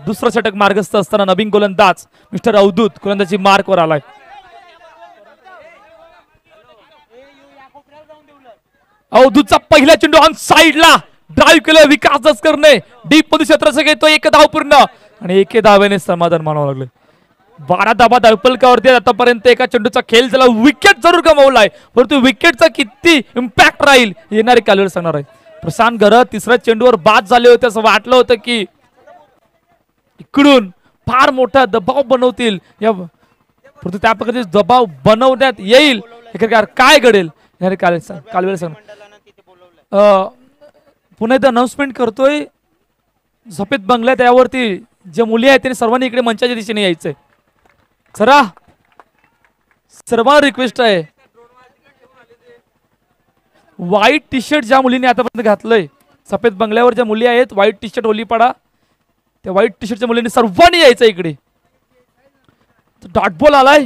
दुसरा षटक मार्गस्थ असताना नवीन गोलंदाज मिस्टर अवधूत गोलंदाजी मार्कवर आलाय. अवधूतचा पहिला चेंडू ऑन साइडला ड्राईव्ह केलं विकास दसकरने डीप मध्ये क्षेत्राचं घेतो. एक धाव पूर्ण आणि एके धावेने समाधान मानावं लागलं. 12 धावा धावपलकावरती आतापर्यंत एका चेंडूचा खेळ झाला. विकेट जरूर गमावलाय परंतु विकेटचा किती इम्पॅक्ट राहील येणारे कालवेळ सांगणार आहे. प्रशांत घरत तिसऱ्या चेंडूवर बाद झाले होते असं वाटलं होतं की इकडून फार मोठा दबाव बनवतील या परंतु त्या प्रकारचे दबाव बनवण्यात येईल काय घडेल कालवेळ सांग. पुन्हा एकदा अनाउन्समेंट करतोय सफेद बंगल्यात यावरती जे मुली आहेत त्यांनी सर्वांनी इकडे मंचाच्या दिशेने यायचंय. चला सर्वांना रिक्वेस्ट आहे व्हाईट टी शर्ट ज्या मुलीने आतापर्यंत घातलंय सफेद बंगल्यावर ज्या मुली आहेत व्हाईट टी शर्ट होलीपाडा त्या व्हाईट टी शर्टच्या मुलींनी सर्वांनी यायचं इकडे. डॉट बॉल आलाय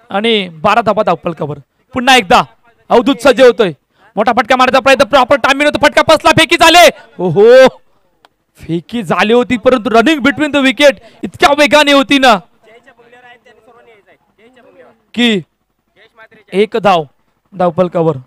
आणि 12 धावा धावपलकावर. पुन्हा एकदा अवधूत सज्ज होतोय. मोठा फटका मारायचा प्रयत्न प्रॉपर टायमिंग होतो. फटका पसला फेकी झाले. ओहो फेकी झाली होती परंतु रनिंग बिटवीन द विकेट इतक्या वेगाने होती ना की एक धाव धावपलकावर.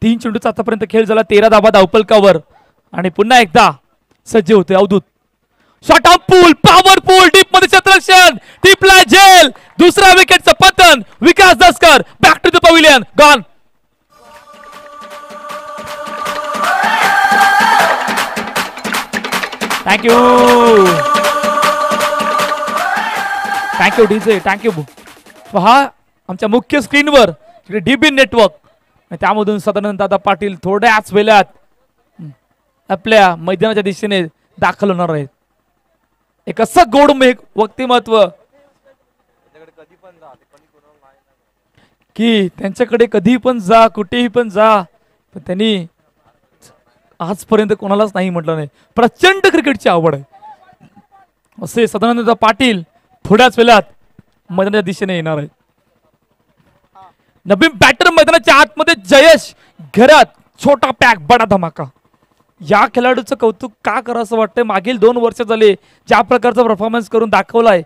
तीन चेंडूचा आतापर्यंत खेळ झाला. 13 धावा धावपलकावर आणि पुन्हा एकदा सज्ज होते Avdhoot. Shot of pull powerful deep मध्ये क्षेत्ररक्षण टिपला झेल. दुसरा विकेटचं पतन. Vikas Daskar back to the pavilion gone. Thank you thank you DJ thank you. पहा आमच्या मुख्य स्क्रीनवर डीबी नेटवर्क त्यामधून सदानंद दादा पाटील थोड्याच वेळात आपल्या मैदानाच्या दिशेने दाखल होणार आहेत. एक असं गोड व्यक्तिमत्व की त्यांच्याकडे कधी पण जा कुठेही पण जा पण त्यांनी आजपर्यंत कोणालाच नाही म्हटलं नाही. प्रचंड क्रिकेटची आवड आहे असे सदानंद दादा पाटील थोड्याच वेळात मैदानाच्या दिशेने येणार आहेत. नवीन बॅटर मैदानाच्या आतमध्ये जयेश घरात छोटा पॅक बडा धमाका. या खेळाडूचं कौतुक का करावं असं वाटतंय. मागील 2 वर्ष झाले ज्या प्रकारचा परफॉर्मन्स करून दाखवलाय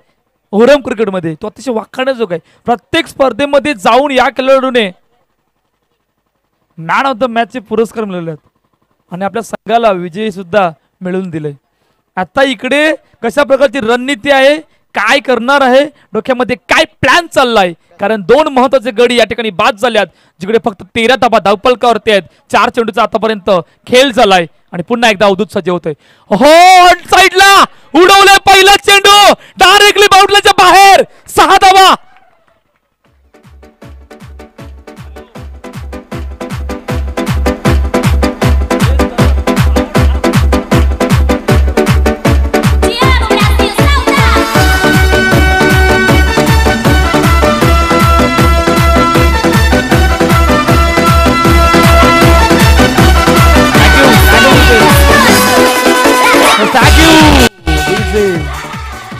ओरम क्रिकेटमध्ये तो अतिशय वाखाणण्याजोग आहे. प्रत्येक स्पर्धेमध्ये जाऊन या खेळाडूने मॅन ऑफ द मॅचचे पुरस्कार मिळवले आहेत आणि आपल्या संघाला विजयी सुद्धा मिळवून दिले. आता इकडे कशा प्रकारची रणनीती आहे काय करणार आहे डोक्यामध्ये काय प्लॅन चाललाय कारण 2 महत्वाचे गडी या ठिकाणी बाद झाल्यात जिकडे फक्त 13 धावा धावपलकावरती आहेत. 4 चेंडूचा आतापर्यंत खेळ झालाय आणि पुन्हा एकदा अवधूत सज्ज होतोय. हो साइडला उडवलाय पहिला चेंडू डायरेक्टली बाउंड्रीच्या बाहेर 6 धावा.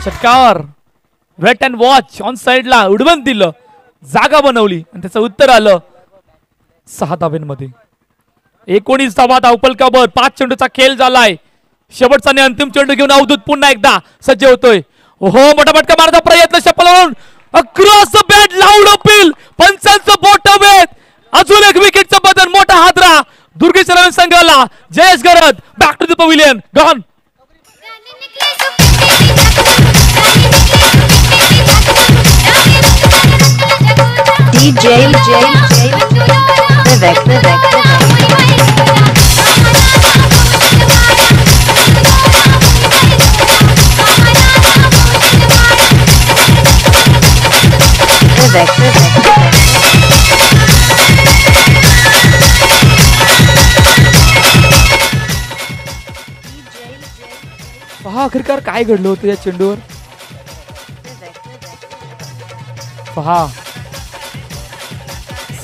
षटकार वेट अँड वॉच ऑन साइडला उडवून दिलं जागा बनवली आणि त्याचं उत्तर आलं 6 धावांमध्ये. 19 धावा धावपलकावर 5 चेंडूचा खेळ झालाय. शेवटचा आणि अंतिम चेंडू घेऊन अवधूत पुन्हा एकदा सज्ज होतोय. ओहो मोठा फटका मारण्याचा प्रयत्न शपलवून across the bat loud appeal पंचांचं बोट वेत. अजून एक विकेटचं बदल मोठा हादरा दुर्गेश्वर संघाला. Jayesh Garad back to the pavilion gone. DJ Vivek पहा अखेरकार काय घडलं होतं या चेंडूवर. पहा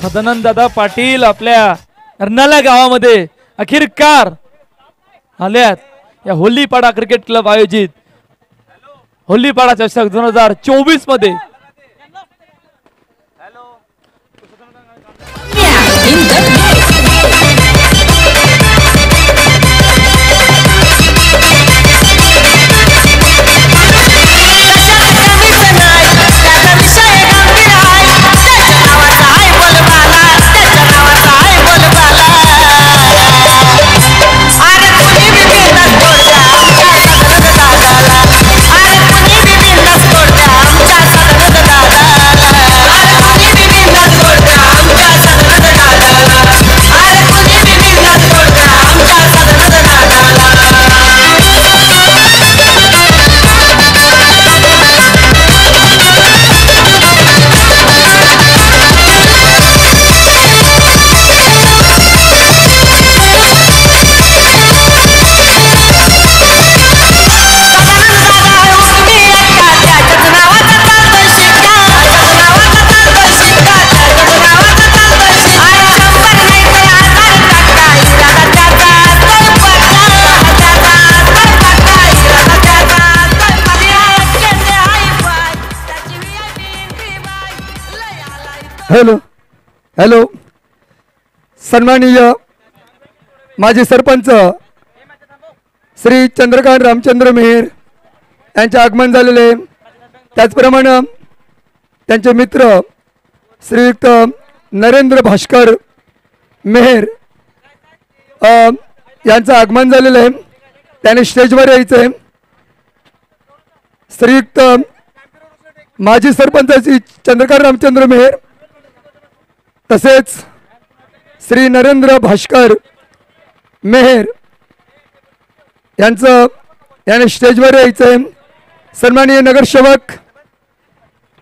सदानंद दादा पाटील आपल्या अर्नाला गावामध्ये अखेरकार आल्यात या होलीपाडा क्रिकेट क्लब आयोजित होलीपाडा चषक 2024 मध्ये हॅलो हॅलो सन्माननीय माजी सरपंच श्री चंद्रकांत रामचंद्र मेहर यांचे आगमन झालेले, त्याचप्रमाणे त्यांचे मित्र श्रीयुक्त नरेंद्र भास्कर मेहर यांचं आगमन झालेलं आहे. त्याने स्टेजवर यायचं आहे. श्रीयुक्त माजी सरपंच श्री चंद्रकांत रामचंद्र मेहर तसेच श्री नरेंद्र भास्कर मेहर याने स्टेजवर यायचं आहे. सन्माननीय नगरसेवक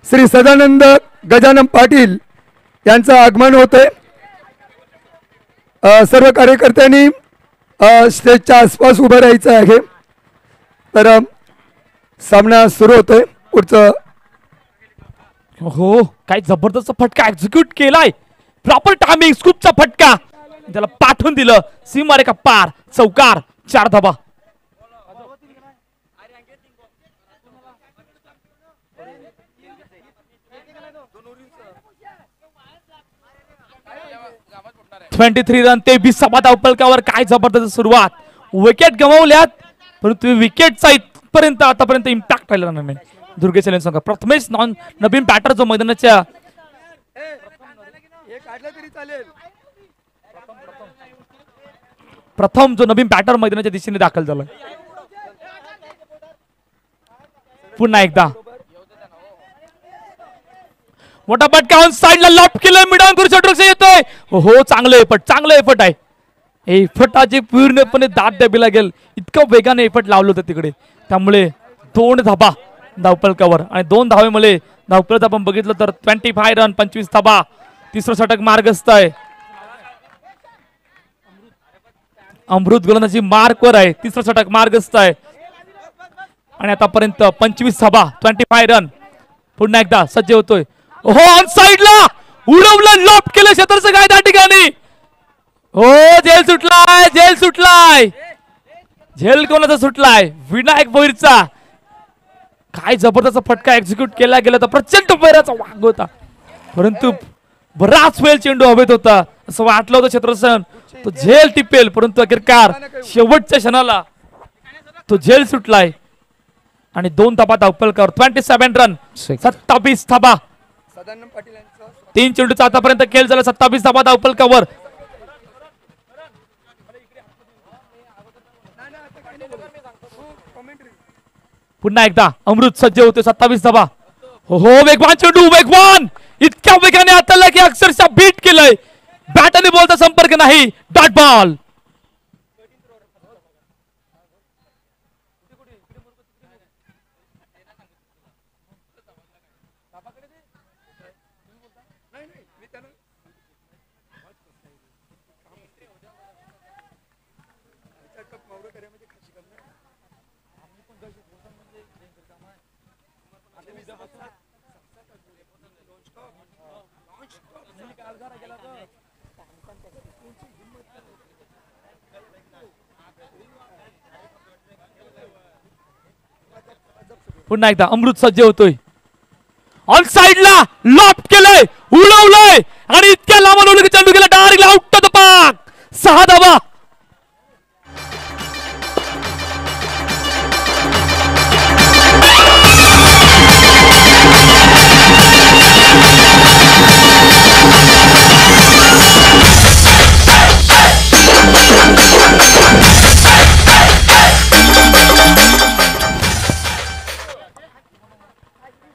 श्री सदानंद गजानन पाटील यांचं आगमन होते. सर्व कार्यकर्त्यांनी स्टेजच्या आसपास उभं राहायचं आहे. तर सामना सुरू होतोय. पुढचं हो काय जबरदस्त फटका एक्झिक्यूट केलाय. प्रॉपर टायमिंग स्कूपचा फटका त्याला पाठवून दिलं. सीमारेखा पार चौकार 4 धाबा. (23 रन) 23 सभा धावपलकावर. काय जबरदस्त सुरुवात. विकेट गमावल्यात परंतु विकेटचा इथपर्यंत आतापर्यंत इम्पॅक्ट राहिला नाही दुर्गे चॅलेंज संघ. प्रथमेश नवीन बॅटर जो मैदानाच्या प्रथम जो नवीन बॅटर मैदानाच्या दिशेने दाखल झाला. पुन्हा एकदा मोठा फटका ऑन साइडला लॉफ्ट केलं. मिडॉन करू शकतो येतोय. हो चांगलं एफर्ट आहे. एफर्टाची पूर्णपणे दाद द्यावी लागेल. इतकं वेगाने एफर्ट लावलं होतं तिकडे. त्यामुळे 2 धाबा धावपलकावर आणि 2 धावेमुळे धावपलक आपण बघितलं तर 25 रन 25 धाबा. तिसरं षटक मार्गस्थ आहे. अमृत गोलंदाजी मार्कवर आहे. तिसरं षटक मार्गस्थ आहे आणि आतापर्यंत 25 धाबा 25 रन. पुन्हा एकदा सज्ज होतोय. हो ऑन साइडला उडवलं लॉफ्ट केलं क्षेत्रचं काय त्या ठिकाणी. हो झेल सुटलाय. झेल कोणाचा सुटलाय. विनायक भोईरचा. काय जबरदस्त फटका एक्झिक्यूट केला गेला तर प्रचंड पैराचा वाग होता परंतु बराच वेळ चेंडू हवेत होता. असं वाटलं होतं क्षेत्रसेन तो झेल टिपेल परंतु अखेरकार शेवटच्या क्षणाला तो झेल सुटलाय आणि 2 धाबा धावपलकावर. 27 रन 27 धाबा. 3 चेंडूचा आतापर्यंत खेळ झाला. 27 धाबा धावपलकावर. पुन्हा एकदा अमृत सज्ज होते. 27 धाबा. हो वेगवान चेंडू वेगवान. इतक्या वेगाने आतला की अक्षरशः बीट केलंय. बॅटने बॉलचा संपर्क नाही. Dot ball. पुन्हा एकदा अमृत सज्ज होतोय. ऑन साइडला लॉफ्ट केलंय, उडवलंय आणि इतक्या लांब उडवलं की चेंडू गेला direct out to the park. 6 धावा.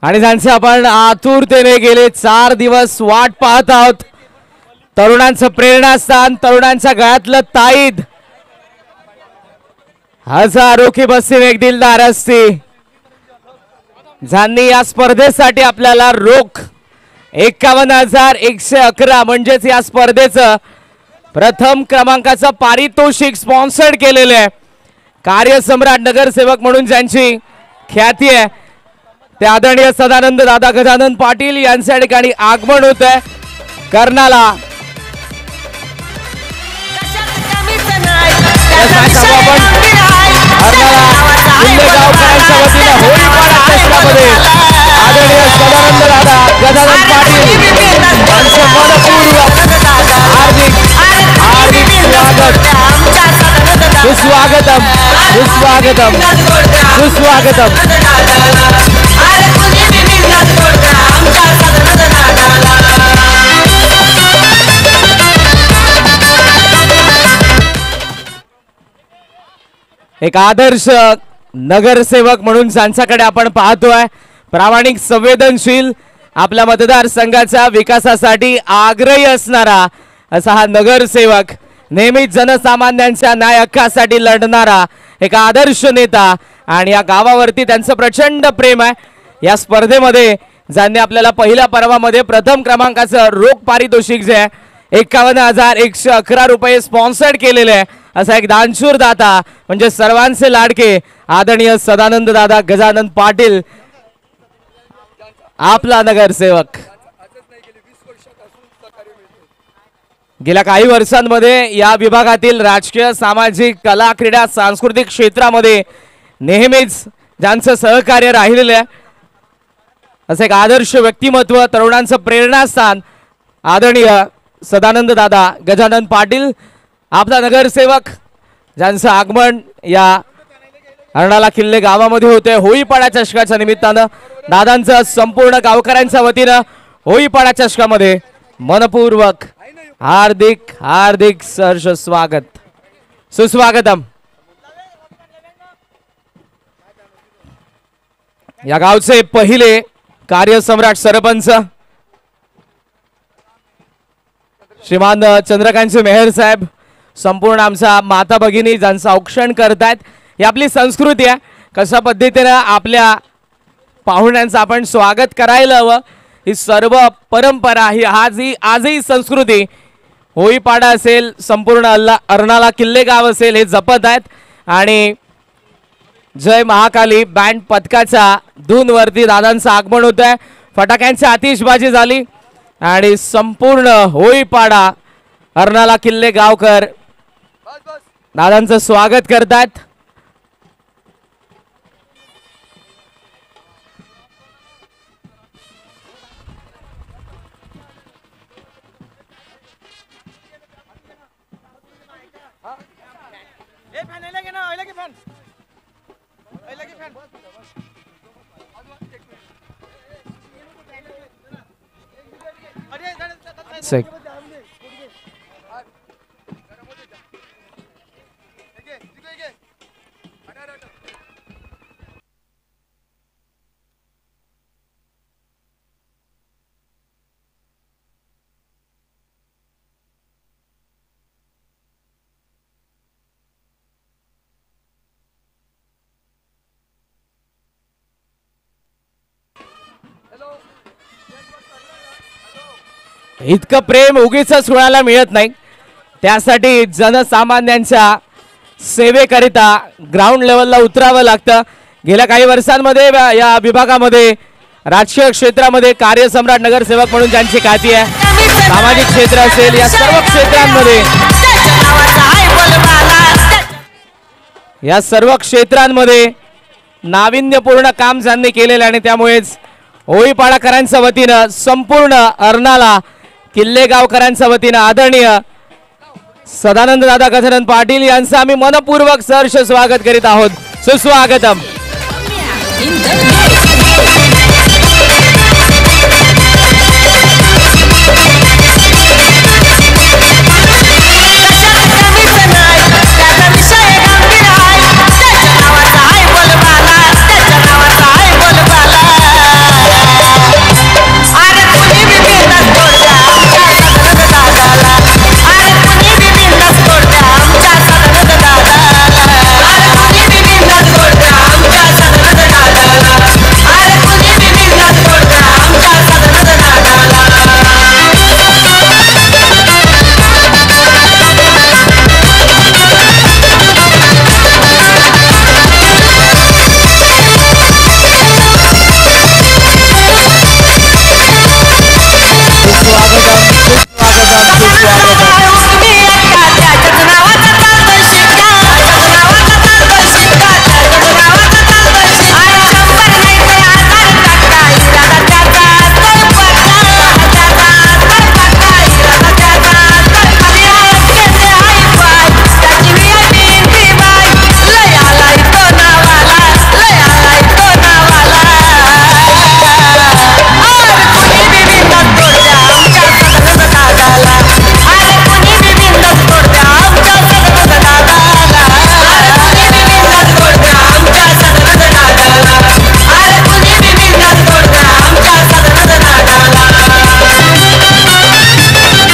आणि ज्यांचे आपण आतुरतेने गेले 4 दिवस वाट पाहत आहोत. तरुणांचं प्रेरणास्थान, तरुणांच्या गळ्यातलं ताईद. हजारो की बसीम एक दिलदार असते ज्यांनी या स्पर्धेसाठी आपल्याला रोख 51,111 म्हणजेच या स्पर्धेचं प्रथम क्रमांकाचं पारितोषिक स्पॉन्सर्ड केलेलं आहे. कार्यसम्राट नगरसेवक म्हणून ज्यांची ख्याती आहे ते आदरणीय सदानंद दादा गजानन पाटील यांच्या ठिकाणी आगमन होत आहे. कर्णाला गावकरांच्या वतीने होळीपाडा क्षेत्रामध्ये आदरणीय सदानंद दादा गजानन पाटील यांचे मनपूर्वक हार्दिक सुस्वागतम सुस्वागतम सुस्वागतम. एक आदर्श नगरसेवक म्हणून ज्यांच्याकडे आपण पाहतोय, प्रामाणिक संवेदनशील, आपल्या मतदारसंघाच्या विकासासाठी आग्रही असणारा असा हा नगरसेवक, नेहमीच जनसामान्यांच्या न्याय हक्कासाठी लढणारा एक आदर्श नेता. आणि या गावावरती त्यांचं प्रचंड प्रेम आहे. या स्पर्धेमध्ये ज्यांनी आपल्याला पहिल्या पर्वामध्ये प्रथम क्रमांकाचं रोख पारितोषिक जे आहे 51,111 रुपये स्पॉन्सर्ड केलेले आहे असा एक दानशूर दाता म्हणजे सर्वांचे लाडके आदरणीय सदानंद दादा गजानन पाटील आपला नगरसेवक. गेल्या काही वर्षांमध्ये या विभागातील राजकीय, सामाजिक, कला, क्रीडा, सांस्कृतिक क्षेत्रामध्ये नेहमीच ज्यांचं सहकार्य राहिलेलं आहे असं एक आदर्श व्यक्तिमत्व, तरुणांचं प्रेरणास्थान आदरणीय सदानंद दादा गजानन पाटील आपला नगरसेवक, ज्यांचं आगमन या अर्नाळा किल्ले गावामध्ये होते. होळीपाडा चषकाच्या निमित्तानं दादांचं संपूर्ण गावकऱ्यांच्या वतीनं होळीपाडा चषकामध्ये मनपूर्वक हार्दिक हार्दिक सहर्ष स्वागत सुस्वागतम. या गावचे पहिले कार्यसम्राट सरपंच श्रीमान चंद्रकांत मेहर साहेब, संपूर्ण आमच्या माता भगिनी ज्यांचं औक्षण करतायत. ही आपली संस्कृती आहे, कशा पद्धतीने आपल्या पाहुण्यांचं आपण स्वागत करायला हवं, ही सर्व परंपरा, ही आजही संस्कृती होळीपाडा असेल, संपूर्ण अर्नाळा किल्ले गाव असेल, हे जपत आहेत. आणि जय महाकाली बँड पथकाच्या धूनवरती दादांचं आगमन होत आहे. फटाक्यांची आतिषबाजी झाली आणि संपूर्ण होळीपाडा अर्नाळा किल्ले गावकर दादांचं स्वागत करतात. इतकं प्रेम उगीच कुणाला मिळत नाही, त्यासाठी जनसामान्यांच्या सेवेकरिता ग्राउंड लेवलला उतरावं लागतं. गेल्या काही वर्षांमध्ये या विभागामध्ये राजकीय क्षेत्रामध्ये कार्यसम्राट नगरसेवक म्हणून ज्यांची ख्याती आहे, सामाजिक क्षेत्र असेल, या सर्व क्षेत्रांमध्ये नाविन्यपूर्ण काम त्यांनी केलेलं आणि त्यामुळेच होळीपाडाकरांच्या वतीनं संपूर्ण अर्नाला किल्लेगावकरांच्या वतीनं आदरणीय सदानंद दादा गजानन पाटील यांचं आम्ही मनपूर्वक सहर्ष स्वागत करीत आहोत. सुस्वागतम.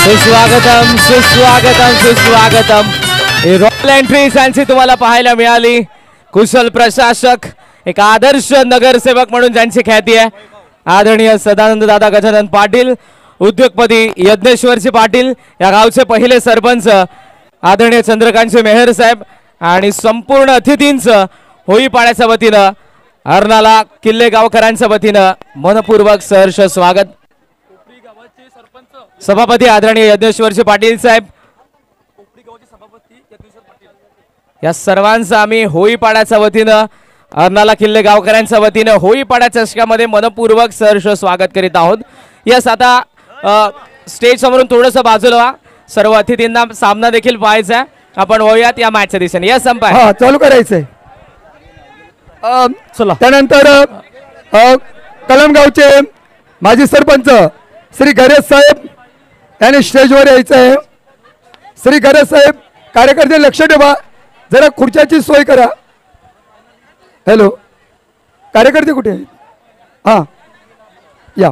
सुस्वागतम सुस्वागतम सुस्वागतम. रॉयल एंट्री त्यांची तुम्हाला पाहायला मिळाली. कुशल प्रशासक, एक आदर्श नगरसेवक म्हणून ज्यांची ख्याती आहे आदरणीय सदानंद दादा गजानन पाटील, उद्योगपती यज्ञेश्वरजी पाटील, या गावचे पहिले सरपंच आदरणीय चंद्रकांतजी मेहर साहेब आणि संपूर्ण अतिथींचं होळीपाड्याच्या वतीनं अर्नाला किल्लेगावकरांच्या वतीनं मनपूर्वक सहर्ष स्वागत. सभापती आदरणीय यज्ञेश्वरजी पाटील साहेब, या सर्वांचं आम्ही होळीपाड्याच्या वतीनं अर्नाला किल्ले गावकऱ्यांच्या वतीनं होळीपाडा चषकामध्ये मनपूर्वक सहर्ष स्वागत करीत आहोत. यस, आता स्टेज समोरून थोडंसं बाजूला व्हा. सर्व अतिथींना सामना देखील पाहायचा आहे. आपण वळूयात या मॅचच्या दिशेने. यस संपाय, हा चालू करायचंय. चला. त्यानंतर कलमगावचे माजी सरपंच श्री गणेश साहेब यांनी स्टेजवर यायचं आहे. श्री गणेश साहेब, कार्यकर्ते लक्ष ठेवा, जरा खुर्च्याची सोय करा. हॅलो, कार्यकर्ते कुठे आहेत? हा या.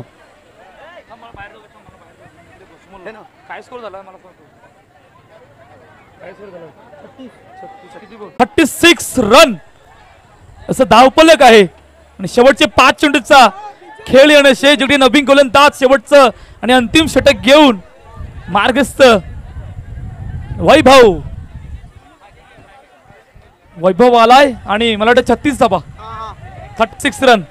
काय स्कोर झाला? 36 रन असं धावपलक आहे आणि शेवटचे 5 चेंडूचा खेळ येणं शेवटी नवीन गोलंदाज शेवटचं आणि अंतिम षटक घेऊन मार्गस्थ वैभव आलाय आणि मला वाटतं 36 धाबा, 36 रन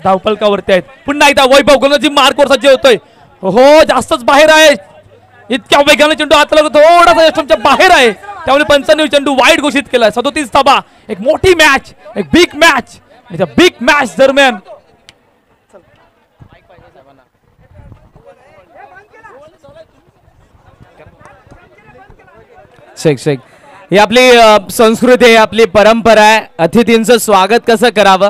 धावपलकावरती आहेत. पुन्हा एकदा वैभव गोलंदाजी मार्कवर सज्ज होतोय. हो, जास्तच बाहेर आहे. इतक्या वेगाने चेंडू आतला थोडासा यशवंतच्या बाहेर आहे, त्यामुळे 95 चेंडू वाईट घोषित केलाय. 37 धाबा. एक मोठी मॅच, एक बिग मॅच. त्या बिग मॅच दरम्यान शेख शेख, ही आपली संस्कृती आहे, आपली परंपरा आहे. अतिथींचं स्वागत कसं करावं,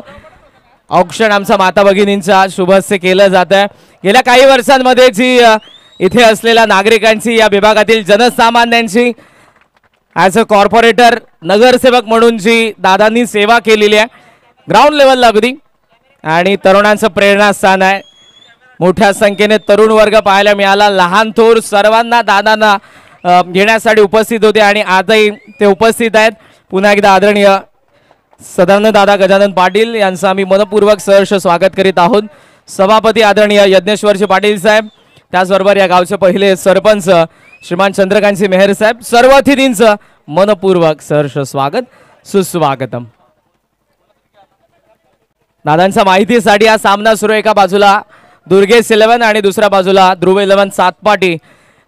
औक्षण आमच्या माता भगिनींच्या शुभहस्ते केलं जात आहे. गेल्या काही वर्षांमध्ये जी इथे असलेल्या नागरिकांची, या विभागातील जनसामान्यांची ॲज अ कॉर्पोरेटर, नगरसेवक म्हणून जी दादांनी सेवा केलेली आहे ग्राउंड लेवलला अगदी, आणि तरुणांचं प्रेरणास्थान आहे. मोठ्या संख्येने तरुण वर्ग पाहायला मिळाला. लहान थोर सर्वांना दादांना घेण्यासाठी उपस्थित होते आणि आजही ते उपस्थित आहेत. पुन्हा एकदा आदरणीय सदानंद दादा गजानन पाटील यांचं आम्ही मनपूर्वक सहर्ष स्वागत करीत आहोत. सभापती आदरणीय यज्ञेश्वरजी पाटील साहेब, त्याचबरोबर या गावचे पहिले सरपंच श्रीमान चंद्रकांतजी मेहर साहेब, सर्व अतिथींचं मनपूर्वक सहर्ष स्वागत, सुस्वागतम. दादांच्या माहितीसाठी हा सामना सुरू. एका बाजूला दुर्गेश 11 आणि दुसऱ्या बाजूला ध्रुव 11 सातपाटी,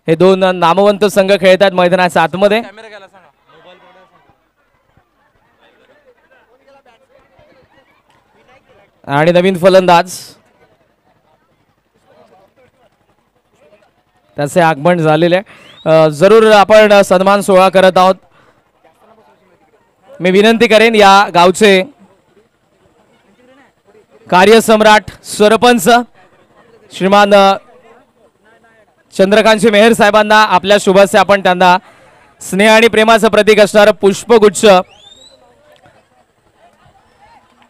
हे दोन नामवंत संघ खेळतात मैदानाच्या आतमध्ये. आणि नवीन फलंदाज त्याचे आगमन झालेले आहे. जरूर आपण सन्मान सोहळा करत आहोत. मी विनंती करेन या गावचे कार्यसम्राट सरपंच श्रीमान चंद्रकांतजी मेहर साहेबांना आपल्या शुभ हस्ते आपण त्यांना स्नेह आणि प्रेमाचं प्रतीक असणारं पुष्पगुच्छ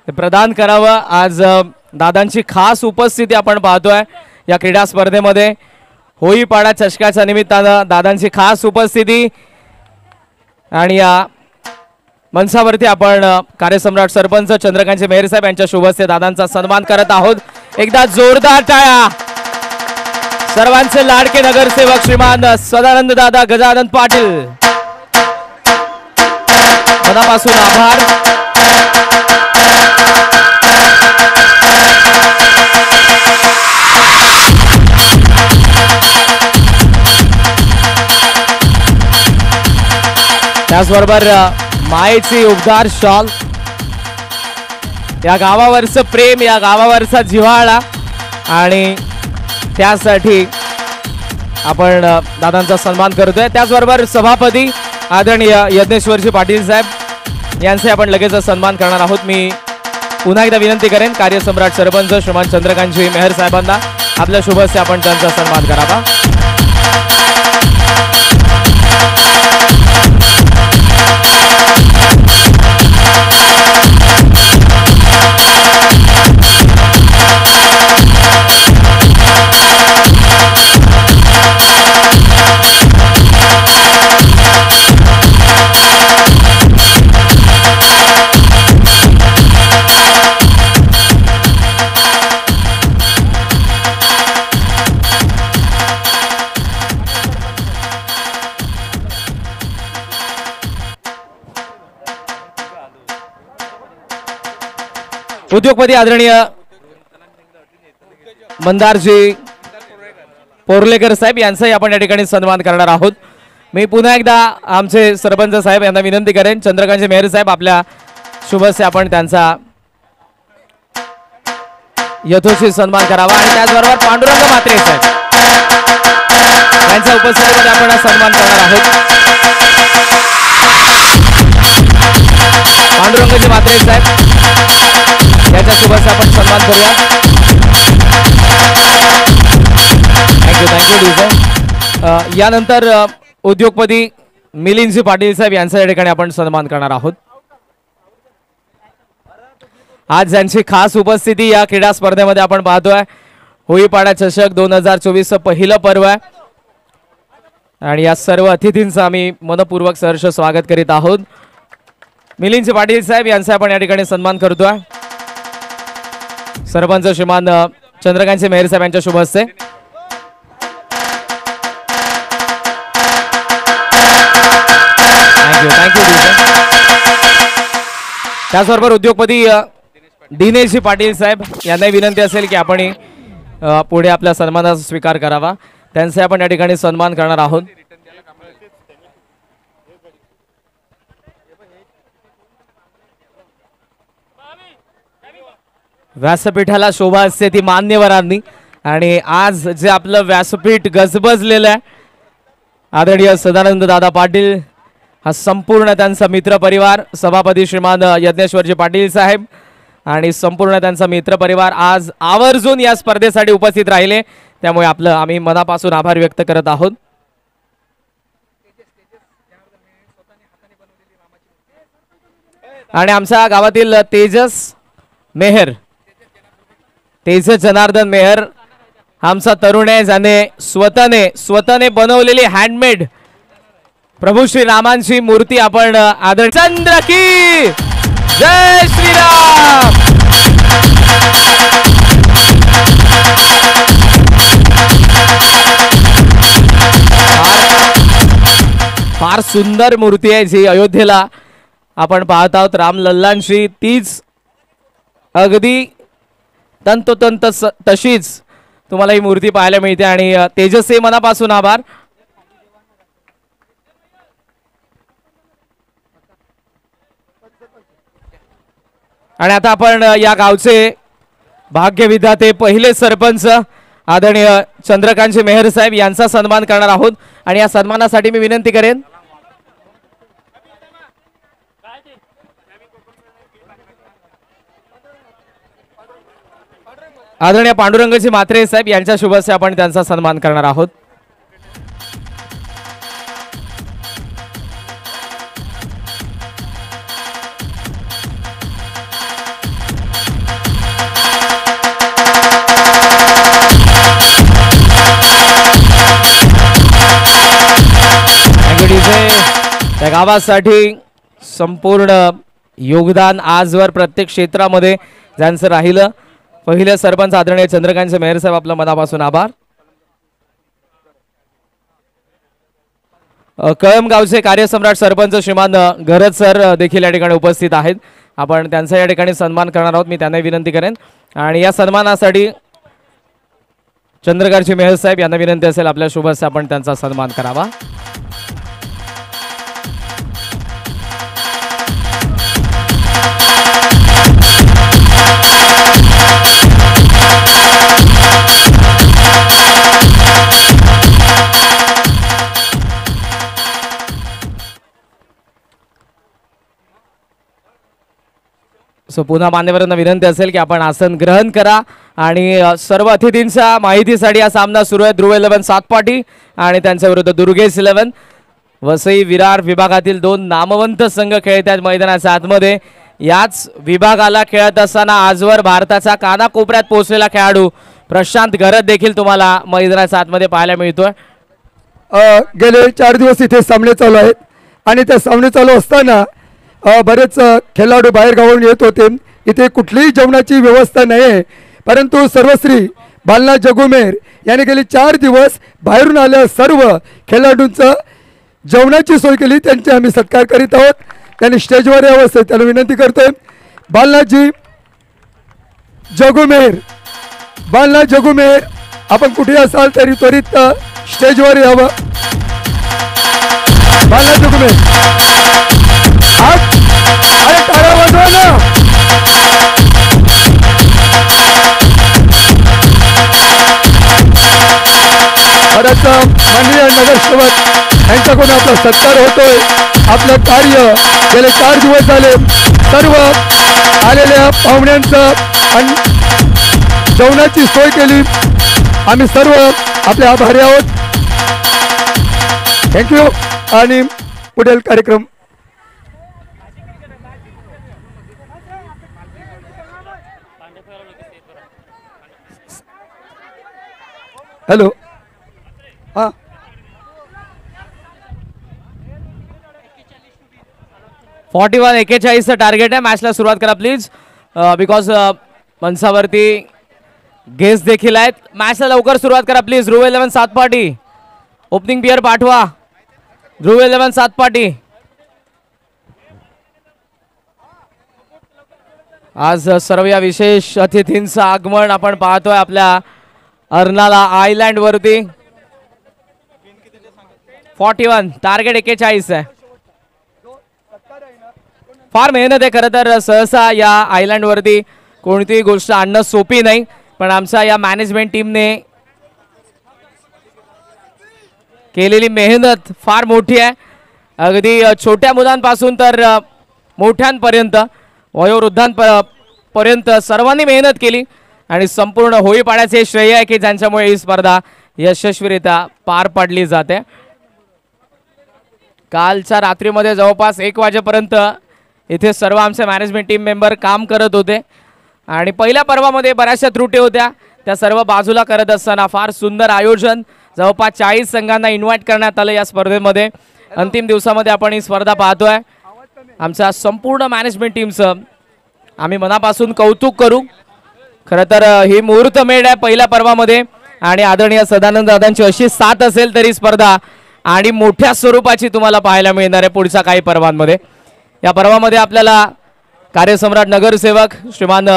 प्रदान करावं. आज दादांची खास उपस्थिती आपण पाहतोय या क्रीडा स्पर्धेमध्ये. होळीपाडा चषकाच्या निमित्तानं दादांची खास उपस्थिती आणि या मंचावरती आपण कार्यसम्राट सरपंच चंद्रकांतजी मेहर साहेब यांच्या शुभ हस्ते दादांचा सन्मान करत आहोत. एकदा जोरदार टाळ्या. सर्वांचे लाडके नगरसेवक श्रीमान सदानंद दादा गजानन पाटील मनापासून आभार. त्याचबरोबर मायेची उबदार शॉल. या गावावरचं प्रेम, या गावावरचा जिव्हाळा आणि त्यासाठी आपण दादांचा सन्मान करतोय. त्याचबरोबर सभापती आदरणीय यज्ञेश्वरजी पाटील साहेब यांचे आपण लगेच सन्मान करणार आहोत. मी पुन्हा एकदा विनंती करेन कार्यसम्राट सरपंच श्रीमान चंद्रकांतजी मेहर साहेबांना आपल्या शुभ हस्ते आपण त्यांचा सन्मान करावा. उद्योगपती आदरणीय मंदारजी पोर्लेकर साहेब यांचाही आपण या ठिकाणी सन्मान करणार आहोत. मी पुन्हा एकदा आमचे सरपंच साहेब यांना विनंती करेन चंद्रकांतजी मेहर साहेब आपल्या शुभ हस्ते आपण त्यांचा यथोचित सन्मान करावा. आणि त्याचबरोबर पांडुरंग म्हात्रे साहेब यांच्या उपस्थितीमध्ये आपण सन्मान करणार आहोत. पांडुरंगजी म्हात्रे साहेब याच्या शुभ हस्ते आपण सन्मान करूया. Thank you DJ. यानंतर उद्योगपती मिलिंदजी पाटील साहेब यांच्या या ठिकाणी आपण सन्मान करणार आहोत. आज ज्यांची खास उपस्थिती या क्रीडा स्पर्धेमध्ये आपण पाहतोय. होळीपाडा चषक 2024 पहिलं पर्व आहे आणि या सर्व अतिथींचं आम्ही मनपूर्वक सहर्ष स्वागत करीत आहोत. मिलिंदजी पाटील साहेब यांचा आपण या ठिकाणी सन्मान करतोय. सरपंच श्रीमान चंद्रकांतजी मेहर साहेब यांच्या शुभ हस्ते. थँक्यू. त्याचबरोबर उद्योगपती दिनेशजी पाटील साहेब यांनाही विनंती असेल की आपण पुढे आपल्या सन्मानाचा स्वीकार करावा. त्यांचे आपण या ठिकाणी सन्मान करणार आहोत. व्यासपीठाला शोभा असते ती मान्यवरांनी आणि आज जे आपलं व्यासपीठ गजबजलेलं आहे आदरणीय सदानंद दादा पाटील हा संपूर्ण त्यांचा मित्र परिवार सभापती श्रीमान यज्ञेश्वरजी पाटील साहेब आणि संपूर्ण त्यांचा मित्र परिवार आज आवर्जून या स्पर्धेसाठी उपस्थित राहिले. त्यामुळे आपलं आम्ही मनापासून आभार व्यक्त करत आहोत. आणि आमच्या गावातील तेजस जनार्दन मेहर आमचा तरुण आहे ज्याने स्वतःने बनवलेली हँडमेड प्रभू श्री रामांची मूर्ती आपण आदर चंद्र की जय श्रीराम. फार सुंदर मूर्ती आहे जी अयोध्येला आपण पाहत आहोत रामलल्लांची. तीच अगदी तंतोतंत तशीच तुम्हाला ही मूर्ती पाहायला मिळते आणि तेजसचे मनापासून आभार. आणि आता आपण या गावचे भाग्यविधाते पहिले सरपंच आदरणीय चंद्रकांतजी मेहर साहेब यांचा सन्मान करणार आहोत आणि या सन्मानासाठी मी विनंती करेन आदरणीय पांडुरंगजी म्हात्रे साहेब यांच्या शुभ हस्ते आपण त्यांचा सन्मान करणार आहोत. त्या गावासाठी संपूर्ण योगदान आजवर प्रत्येक क्षेत्रामध्ये ज्यांचं राहिलं पहिले सरपंच आदरणीय चंद्रकांत मेहर साहेब आपलं मनापासून आभार. कळमगावचे कार्यसम्राट सरपंच श्रीमान गरज सर देखील या ठिकाणी उपस्थित आहेत. आपण त्यांचा या ठिकाणी सन्मान करणार आहोत. मी त्यांना विनंती करेन आणि या सन्मानासाठी चंद्रकांतजी मेहर साहेब यांना विनंती असेल आपल्या शुभ हस्ते आपण त्यांचा सन्मान करावा. सो पुन्हा मान्यवरांना विनंती असेल की आपण आसन ग्रहण करा आणि सर्व अतिथींच्या माहितीसाठी हा सामना सुरू आहे. ध्रुव 11 सातपाटी आणि त्यांच्या विरुद्ध दुर्गेश 11. वसई विरार विभागातील दोन नामवंत संघ खेळत आहेत मैदानाच्या आतमध्ये. याच विभागाला खेळत असताना आजवर भारताचा कानाकोपऱ्यात पोहोचलेला खेळाडू प्रशांत घरत देखील तुम्हाला मैदानाच्या आतमध्ये पाहायला मिळतोय. गेले 4 दिवस इथे सामने चालू आहेत आणि ते सामने चालू असताना बरेच खेळाडू बाहेर गावाहून येत होते. इथे कुठलीही जेवणाची व्यवस्था नाही आहे, परंतु सर्वश्री बालनाथ जगुमेर यांनी गेले 4 दिवस बाहेरून आल्या सर्व खेळाडूंचं जेवणाची सोय केली. त्यांचे आम्ही सत्कार करीत आहोत. त्यांनी स्टेजवर यावं असं त्यांना विनंती करतोय. बालनाथजी जगुमेर, बालनाथ जगुमेर आपण कुठे असाल तरी त्वरित स्टेजवर यावं. बालनाथ जगुमेर अरे टाळ्या वाजवा ना. परत माननीय नगरसेवक यांच्याकडून आपला सत्कार होतोय. आपलं कार्य गेले 4 दिवस झाले सर्व आलेल्या पाहुण्यांचं आणि जेवणाची सोय केली. आम्ही सर्व आपले आभारी आहोत. थँक्यू. आणि पुढील कार्यक्रम हॅलो हां 41-41 टार्गेट आहे. मॅचला सुरुवात करा प्लीज बिकॉज मंचावरती गेस्ट देखील आहेत. मॅचला लवकर सुरुवात करा please. Dhruv 11 Satpati opening player पाठवा. ध्रुव 11 सातपाटी. आज सर्व या विशेष अतिथींचं आगमन आपण पाहतोय आपल्या अर्नाला आयलँड वरती. 41 टार्गेट 41 आहे. फार मेहनत आहे खरं तर. सहसा या आयलँड वरती कोणतीही गोष्ट आणणं सोपी नाही, पण आमच्या या मॅनेजमेंट टीमने केलेली मेहनत फार मोठी आहे. अगदी छोट्या मुलांपासून तर मोठ्यांपर्यंत वयोवृद्धांपर्यंत सर्वांनी मेहनत केली आणि संपूर्ण होळी पाड्याचे श्रेय आहे की ज्यांच्यामुळे ही स्पर्धा यशस्वीरित्या पार पाडली जाते. कालच्या रात्रीमध्ये जवळपास 1 वाजेपर्यंत इथे सर्व आमचे मॅनेजमेंट टीम मेंबर काम करत होते आणि पहिल्या पर्वामध्ये बऱ्याचशा त्रुटी होत्या, त्या सर्व बाजूला करत असताना फार सुंदर आयोजन. जवळपास 40 संघांना इन्व्हाइट करण्यात आलं या स्पर्धेमध्ये. अंतिम दिवसामध्ये आपण ही स्पर्धा पाहतोय. आमच्या संपूर्ण मॅनेजमेंट टीमचं आम्ही मनापासून कौतुक करू. खरं तर ही मुहूर्तमेढ आहे पहिल्या पर्वामध्ये आणि आदरणीय सदानंद दादांची अशी साथ असेल तरी स्पर्धा आणि मोठ्या स्वरूपाची तुम्हाला पाहायला मिळणार आहे पुढच्या काही पर्वांमध्ये. या पर्वामध्ये आपल्याला कार्यसम्राट नगरसेवक श्रीमान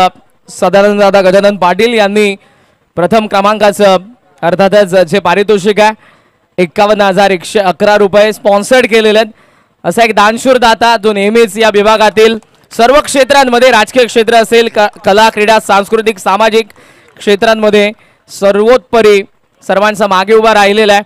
सदानंद दादा गजानन पाटील यांनी प्रथम क्रमांकाचं अर्थातच जे पारितोषिक आहे 51,111 रुपये स्पॉन्सर्ड केलेले आहेत. असा एक दानशूर दाता जो नेहमीच या विभागातील सर्व क्षेत्रांमध्ये राजकीय क्षेत्र असेल कला क्रीडा सांस्कृतिक सामाजिक क्षेत्रांमध्ये सर्वोत्परी सर्वांचा मागे उभा राहिलेला आहे.